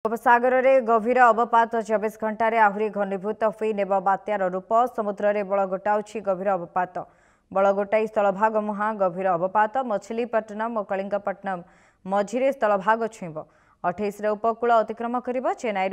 उपसागर में गभीर अवपात 24 घंटे आहरी घनीभूत होई नेब बात्यार रूप समुद्र में बल गोटाऊँच गभीर अवपात बल गोटाई स्थलभाग मुहां गभीर अवपात मछलीपट्टनम और कलिंगपट्टनम मझिरे स्थलभाग छुईब 28 उपकूल अतिक्रम कर चेन्नई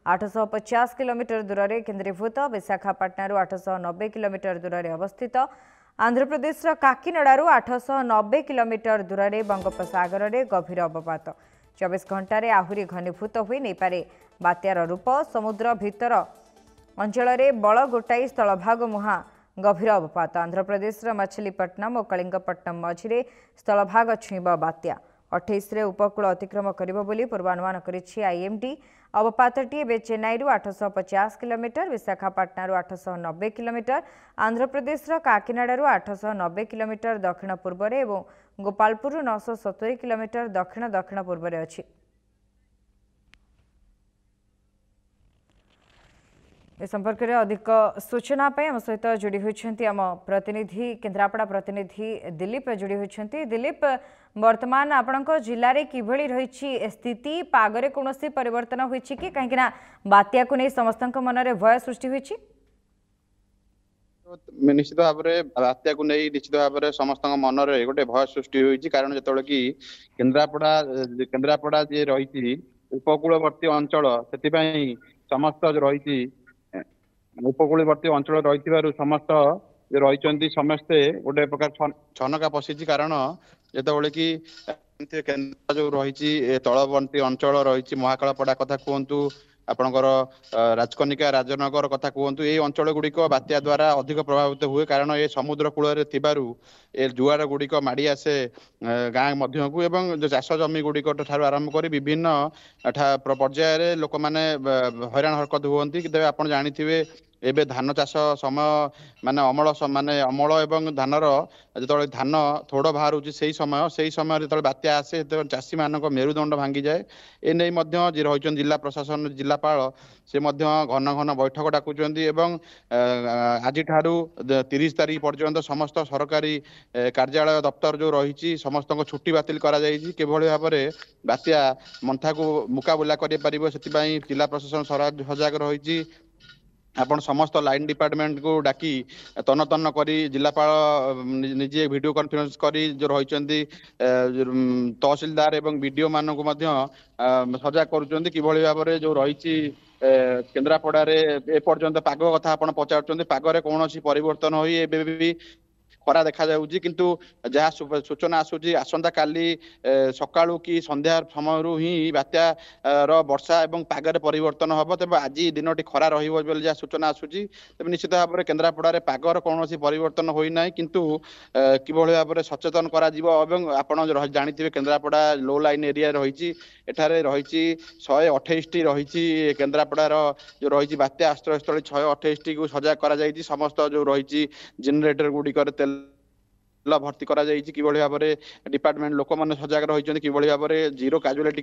850 किलोमीटर दूर में केन्द्रीभूत विशाखापट्टनू 890 किलोमीटर दूर में अवस्थित आंध्र प्रदेश काकीनाडू 890 किलोमीटर दूर में बंगोपसागर में गभीर अवपात 24 घंटे आहरी घनीभूत होई नहीं पारे बात्यार रूप समुद्र भितर अंचल में बल गोटाई स्थलभाग मुहां गभीर अवपात आंध्र प्रदेश मछलीपट्टनम और कलिंगपट्टनम मझिरे स्थलभाग छुईब बात्या 28 उपकूल अतिक्रम करिबो बोली पूर्वानुमान करिछि आईएमडी अवपातटी एबे Chennai 850 kilometre विशाखापट्टनू 890 kilometre Andhra Pradesh काकीनाडू 890 kilometre दक्षिण पूर्व और गोपालपुर 970 किलोमीटर दक्षिण दक्षिण पूर्व अच्छी। ए संपर्क में अधिक सूचना आम सहित जोड़ी होती आम प्रतिनिधि केन्द्रापड़ा प्रतिनिधि दिलीप जोड़ी होती। दिलीप वर्तमान आपण जिले में किभली रही स्थिति पागरे कौन परिवर्तन होई कि कहीं बात्या को नहीं समस्त मन में भय सृष्टि होई? निश्चित भाव में बात्या को नहीं निश्चित भाव में समस्त मन में गोटे भय सृष्टि होती कारण जो कि केन्द्रापड़ा जी रही उपकूलवर्ती अंचल से समस्त रही उपकूलवर्ती अंचल रही समस्त रही समस्ते गोटे प्रकार छनका पशि कारण जो कि जो रही तलवर्ती अंचल रही महाकालपड़ा कथा कहतु आपणकर राजकनिका राजनगर कथा कहतु ये अंचल गुड़िक बात्या द्वारा अधिक प्रभावित हुए कारण ये समुद्र कूल ए जुआर गुड़िक माड़ी आसे गाँ मध्य को एवं जो चाष जमी गुड़िक ठार आरंभ कर विभिन्न पर्यायर लोक मैंने हैरान हरकत हुए तेज आप जानी एबे धान चाष समय माने अमल एवं धानर जो धान थोड़ बाहर से समय जो बात्या आसे चाषी मान मेरुदंड भांगी जाए एने जी रही जिला प्रशासन जिलापाल से घन घन बैठक डाकुंट एवं आज 30 तारीख पर्यंत समस्त सरकारी कार्यालय दफ्तर जो रही समस्त छुट्टी बातिल किभली भाव में बात्या मंथा को मुकाबला कर जिला प्रशासन सजग रही आपण समस्त लाइन डिपार्टमेंट को डाकी तन तन करी जिलापाल निजे वीडियो कॉन्फ्रेंस करी जो रही तहसीलदार एवं बीडीओ मान को सजग करुँच किभली भाव में जो रही केन्द्रापड़ा एपर्यंत पाग कथा आप पचार पागरे कौन परिवर्तन हो खरा देखा जाउची किंतु जहाँ सूचना आसूची आसंता काली सकाळू कि संध्या समय ही बात्या वर्षा एवं पागरे परिवर्तन हम तेज आज दिनटी खरा रहा सूचना आसूची तेज निश्चित भाव में केन्द्रापड़ा पागर कौन परिवर्तन होना किंतु किभली भाव में सचेतन कर जानी केन्द्रापड़ा लो लाइन एरिया रही एठारे रही 128 रही केन्द्रापड़ार जो रही बात्या आश्रयस्थल 128 को सजग कर समस्त जो रही जेनेटर गुड़िक भर्ती करा जायछि किभली भाव में डिपार्टमेंट लोक मैंने सजग रही किभली भाव में जीरो काजुआलिटी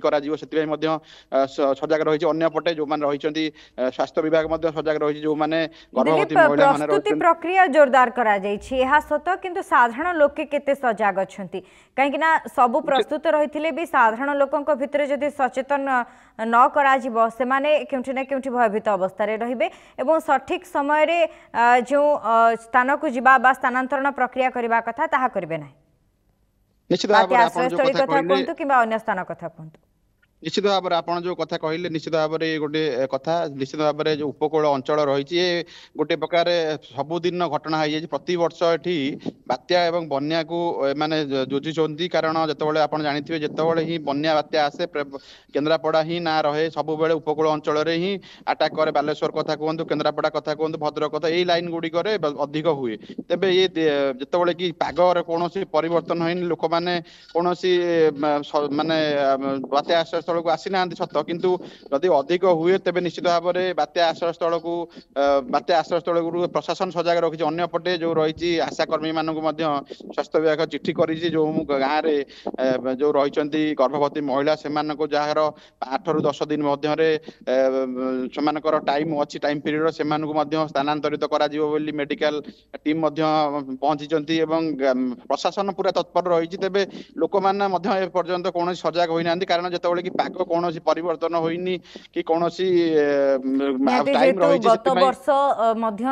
सजग रही अंपटे जो मैंने रही स्वास्थ्य विभाग सजग रही जो मैंने गर्भवती महिला प्रस्तुति प्रक्रिया जोरदार करा जायछि एहा सत किंतु साधारण लोके केते सजग अछंती काहेकि ना सब प्रस्तुत रहिथिले भी साधारण लोकंक भितरे जदि सचेतन न करा जिवो से माने केउठी ना केउठी भयभीत अवस्था रे रहिबे एवं सठिक समय रे जो स्थान को जिबा बा स्थानांतरण प्रक्रिया करबा कथा ताहा करबे नाही निश्चित भाव में आपण जो कथा कहंतु किबा अन्य स्थान कथा कहंतु निश्चित भाव में आपड़ जो कथा कहले निश्चित भाव में गोटे कथा निश्चित भाव में जो उपकूल अंचल रही गोटे प्रकार सबुदिन घटना हो प्रति वर्ष एटी बात्या एवं बन्या को माने जुझुंट कारण जिते आप जानी जिते ही बन्या बात्या आसे केन्द्रापड़ा ही ना रहे सब उपकूल अंचल ही आटाक करे बालेश्वर कथा कहतु केन्द्रापड़ा कथा कहतु भद्रक कथा यही लाइन गुड़िक अधिक हुए तेबे ये जिते कि पागर कौन परिवर्तन होनी लोक मैंने कौन माने बात्या आश्रय स्थल को आसी ना सत किंतु जदि अधिक हुए तेबे निश्चित भाव में बात्या आश्रय स्थल को प्रशासन सजग रखी अंपटे जो रही आशाकर्मी मान स्वास्थ्य विभाग चिठी कर जो गाँव में जो रही गर्भवती महिला से जार 8 ରୁ 10 दिन मध्य टाइम अच्छी टाइम पीरियड से स्थानांतरित कर मेडिकल टीम पहुंची प्रशासन पूरा तत्पर रही तेज लोक मैंने पर्यंत कौन सजग होना कारण जो पाग कौन परिवर्तन होइनी कि कौन निहाती टाइम जेहेतु रही गत वर्ष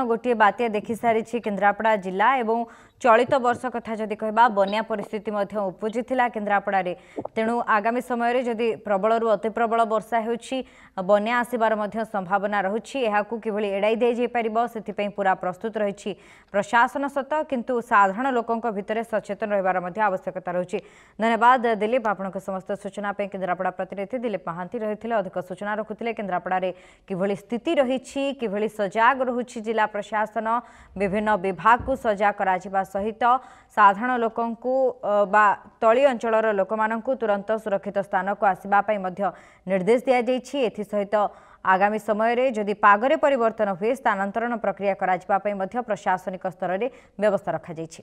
गोटे बात्या देखि सारी केन्द्रापड़ा जिला एवं चलित वर्ष कथा जदि कहबा बन्या परिस्थिति उपजी केन्द्रापड़ा तेणु आगामी समय जदि प्रबल अति प्रबल वर्षा होछि बन्या आसबार संभावना रही किभली एड़ाई दे पार से पूरा प्रस्तुत रही प्रशासन सत किंतु साधारण लोकों भितर सचेतन रहिबार आवश्यकता रही। धन्यवाद दिलीप आपण समस्त सूचना केन्द्रापड़ा प्रतिनिधि दिलीप महांती रही अधिक सूचना रखुते केन्द्रापड़ा किभली स्थिति रही किभली सजाग रहुछि जिला प्रशासन विभिन्न विभाग को सजाग करा सहित साधारण लोकं तली अंचल लोक मानू तुरंत सुरक्षित स्थान को आसवाई निर्देश दि जाइछि। एथि सहित आगामी समय जदि पागरे परिवर्तन हुए स्थानांतरण प्रक्रिया करा प्रशासनिक स्तर में व्यवस्था रखा जाइछि।